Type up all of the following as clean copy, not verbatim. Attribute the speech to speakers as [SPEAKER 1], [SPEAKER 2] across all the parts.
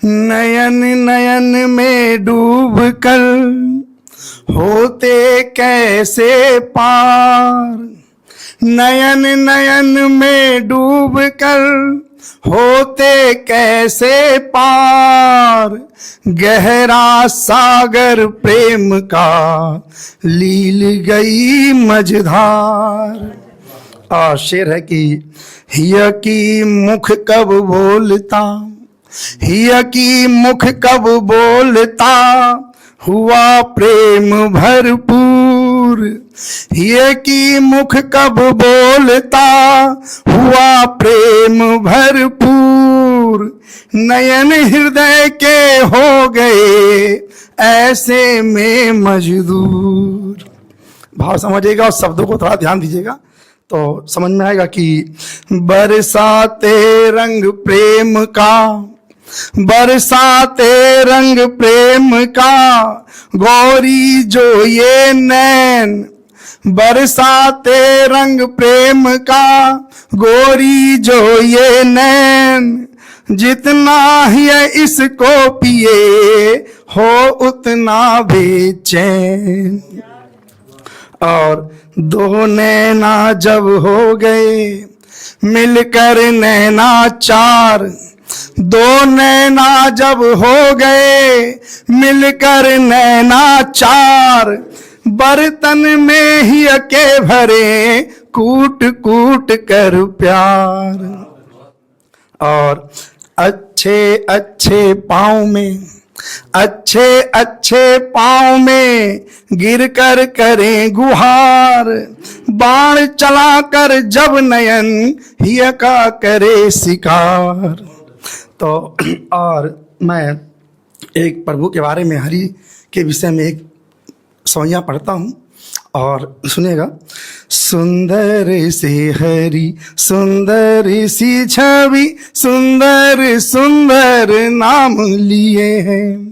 [SPEAKER 1] नयन नयन में डूब कर होते कैसे पार, नयन नयन में डूब कर होते कैसे पार, गहरा सागर प्रेम का लील गई मझधार। और शेर है कि हिय की मुख कब बोलता, हिय की मुख कब बोलता, हुआ प्रेम भरपूर। हिय की मुख कब बोलता, हुआ प्रेम भरपूर। नयन हृदय के हो गए ऐसे में मजदूर। भाव समझिएगा और शब्दों को थोड़ा ध्यान दीजिएगा तो समझ में आएगा कि बरसाते रंग प्रेम का, बरसाते रंग प्रेम का, गौरी जो ये नैन, बरसाते रंग प्रेम का, गोरी जो ये नैन, जितना ही इसको पिए हो उतना बेचैन। और दो नैना जब हो गए मिलकर नैना चार, दो नैना जब हो गए मिलकर नैना चार, बर्तन में ही के भरे कूट कूट कर प्यार। और अच्छे अच्छे पाँव में, अच्छे अच्छे पाँव में गिर कर करें गुहार, बाण चला कर जब नयन हिय का करे शिकार। तो और मैं एक प्रभु के बारे में, हरि के विषय में एक सोइयाँ पढ़ता हूँ और सुनिएगा। सुंदर से हरि सुंदर सी छवि, सुंदर सुंदर नाम लिए हैं।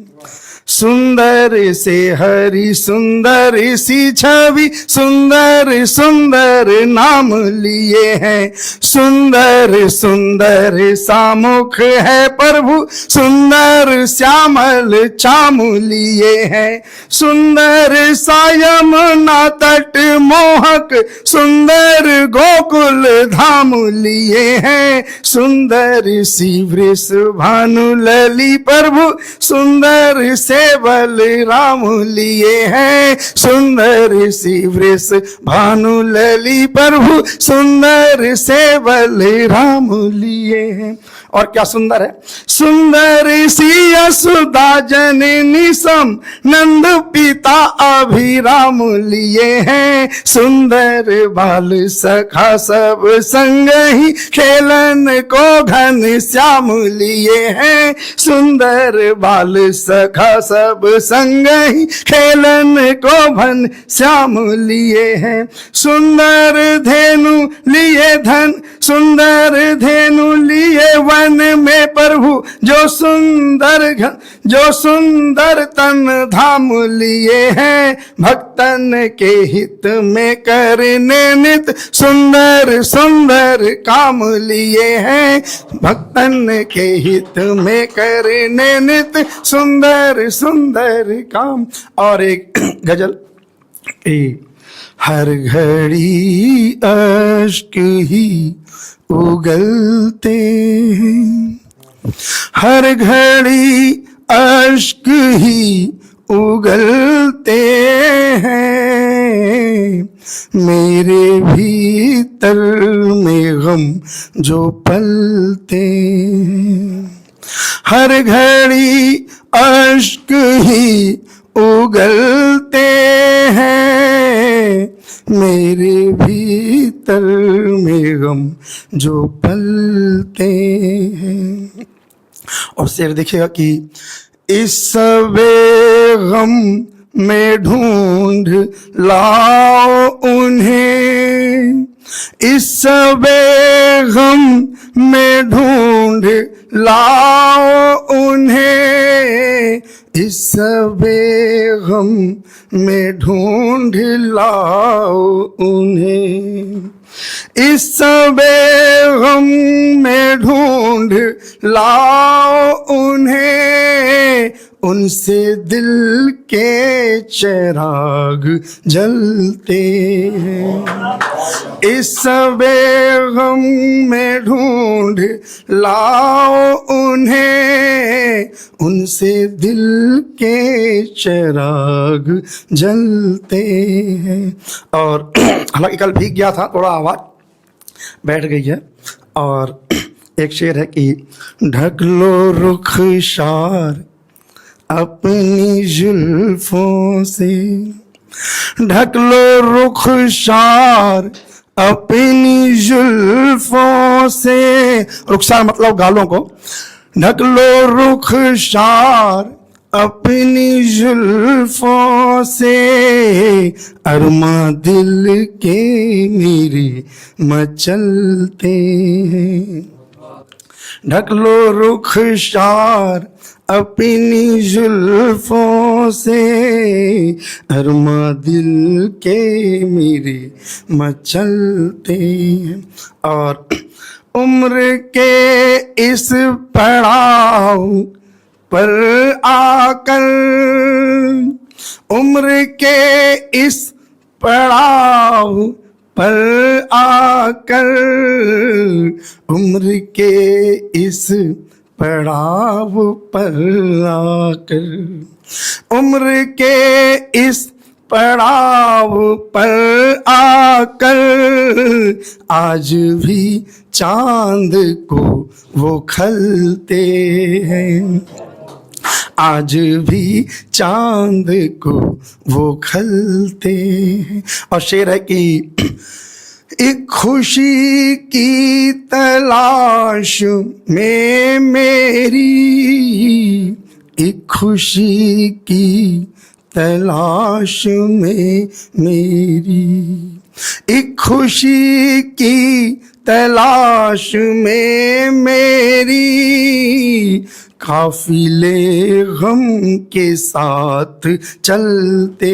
[SPEAKER 1] सुंदर से हरि सुंदर सी छवि, सुंदर सुंदर नाम लिए हैं। सुंदर सुंदर सामुख है प्रभु, सुंदर श्यामल चाम लिए हैं। सुंदर सा यमुना तट मोहक, सुंदर गोकुल धाम लिए हैं। सुंदर सी वृष भानु लली प्रभु, सुंदर से बलराम लिए हैं। सुंदर सी वृष भानु लली प्रभु, सुंदर से बलराम लिए हैं। और क्या सुंदर है, सुंदर सी यशोदा जननी सम नंद पिता अभिराम लिए हैं। सुंदर बाल सखा सब संग ही खेलन को घन श्याम लिए हैं। सुंदर बाल सखा सब संग ही खेलन को घन श्याम लिए हैं। सुंदर धेनु लिए धन, सुंदर धेनु लिए वन में प्रभु, जो सुंदर तन धाम लिए हैं। भक्तन के हित में करने नित, सुंदर सुंदर काम लिए हैं। भक्तन के हित में करने नित, सुंदर सुंदर काम। और एक गजल, हर घड़ी अश्क ही उगलते हैं, हर घड़ी अश्क ही उगलते हैं। मेरे भीतर में गम जो पलते हैं, हर घड़ी अश्क ही उगलते हैं। मेरे भीतर में गम जो पलते हैं। और शेर देखिएगा कि इस बेगम में ढूंढ लाओ उन्हें, इस बेगम में ढूंढ लाओ उन्हें, इस बेगम में ढूंढ लाओ उन्हें। इस बेगम में ढूंढ लाओ उन्हें, उनसे दिल के चिराग जलते हैं। इस बेगम में ढूंढ लाओ उन्हें, उनसे दिल के चिराग जलते हैं। और हालांकि कल भीग गया था, थोड़ा आवाज बैठ गई है। और एक शेर है कि ढक लो रुखसार अपनी जुल्फों से, ढक लो रुखसार अपनी जुल्फों से। रुखसार मतलब गालों को। ढक लो रुखसार अपनी जुल्फों से, अरमा दिल के मेरे मचलते हैं। ढक लो रुखसार अपनी जुल्फों से, अरमा दिल के मेरे मचलते हैं। और उम्र के इस पड़ाव पर आकर, उम्र के इस पड़ाव पर आकर, उम्र के इस पड़ाव पर आकर, उम्र के इस पड़ाव पर आकर, आज भी चांद को वो खलते हैं, आज भी चांद को वो खलते हैं। और शेर है कि एक खुशी की तलाश में मेरी, एक खुशी की तलाश में मेरी, एक खुशी की तलाश में मेरी, काफिले गम के साथ चलते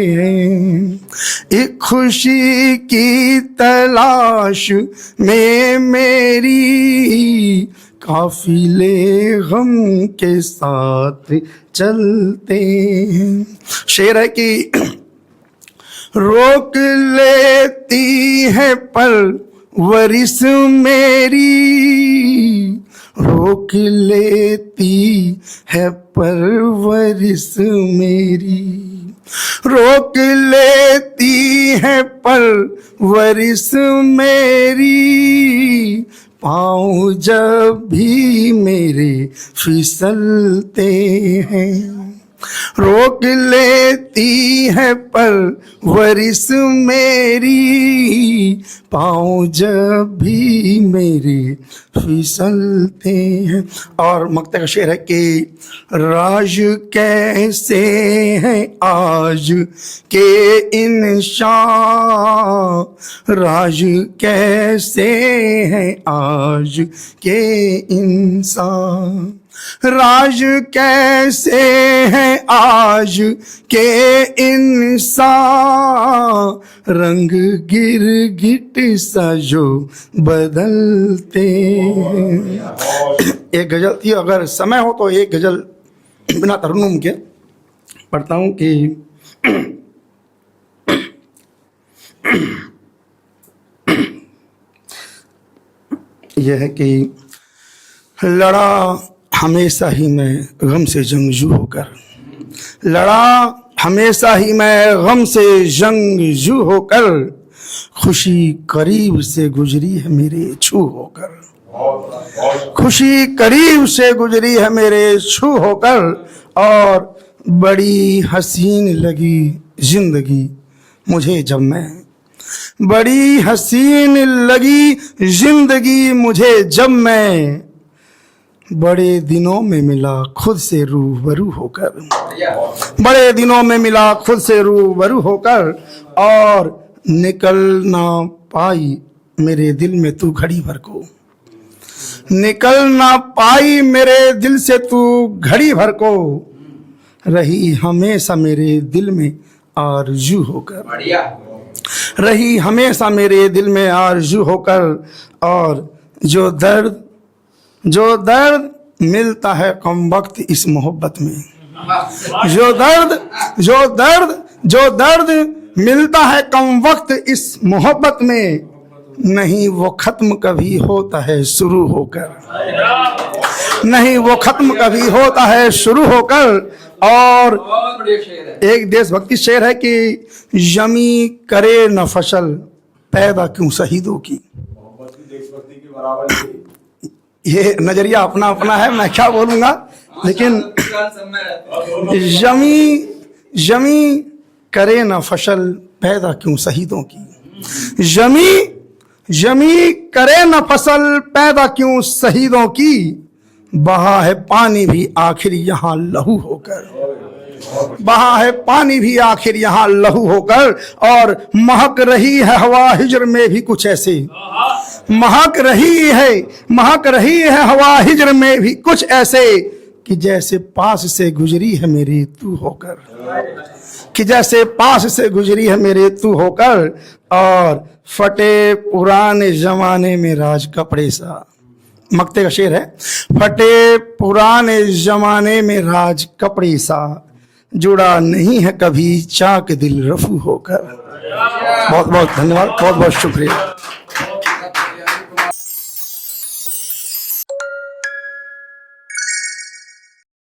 [SPEAKER 1] हैं। एक खुशी की तलाश में मेरी, काफिले गम के साथ चलते हैं। शेर है कि रोक लेती है परवरिश मेरी, रोक लेती है परवरिश मेरी, रोक लेती है परवरिश मेरी, पाँव जब भी मेरे फिसलते हैं। रोक लेती है परवरिश मेरी, पाँव जब भी मेरे फिसलते हैं। और मक्ते का शेर है कि राज कैसे हैं आज के इंसान, राज कैसे हैं आज के इंसान, राज कैसे हैं आज के इंसान, रंग गिरगिट सा जो बदलते हैं। एक गजल थी, अगर समय हो तो एक गजल बिना तरन्नुम के पढ़ता हूँ कि यह है कि लड़ा हमेशा ही मैं गम से जंगजू होकर, लड़ा हमेशा ही मैं गम से जंगजू होकर, खुशी करीब से गुजरी है मेरे छू होकर, खुशी करीब से गुजरी है मेरे छू होकर, और बड़ी हसीन लगी जिंदगी मुझे जब मैं, बड़ी हसीन लगी जिंदगी मुझे जब मैं, बड़े दिनों में मिला खुद से रूबरू होकर, बड़े दिनों में मिला खुद से रूबरू होकर, और निकल ना पाई मेरे दिल में तू घड़ी भर को, निकल ना पाई मेरे दिल से तू घड़ी भर को, रही हमेशा मेरे दिल में आरज़ू होकर, रही हमेशा मेरे दिल में आरज़ू होकर, और जो दर्द मिलता है कम वक्त इस मोहब्बत में, जो दर्द मिलता है कम वक्त इस मोहब्बत में, नहीं वो खत्म कभी होता है शुरू होकर, नहीं वो खत्म कभी होता है शुरू होकर। और एक देशभक्ति शेर है कि जमी करे न फसल पैदा क्यों शहीदों की। ये नजरिया अपना अपना है, मैं क्या बोलूंगा, लेकिन जमी करे न फसल पैदा क्यों शहीदों की, जमी करे न फसल पैदा क्यों शहीदों की, बहा है पानी भी आखिर यहाँ लहू होकर, बहा है पानी भी आखिर यहाँ लहू होकर। और महक रही है हवा हिजर में भी कुछ ऐसे, महक रही है हवा हिजर में भी कुछ ऐसे, कि जैसे पास से गुजरी है मेरे तू होकर, कि जैसे पास से गुजरी है मेरे तू होकर। और फटे पुराने जमाने में राज कपड़े सा, मक्ते का शेर है, फटे पुराने जमाने में राज कपड़े सा, जुड़ा नहीं है कभी चाक दिल रफू होकर। बहुत बहुत धन्यवाद, बहुत बहुत शुक्रिया।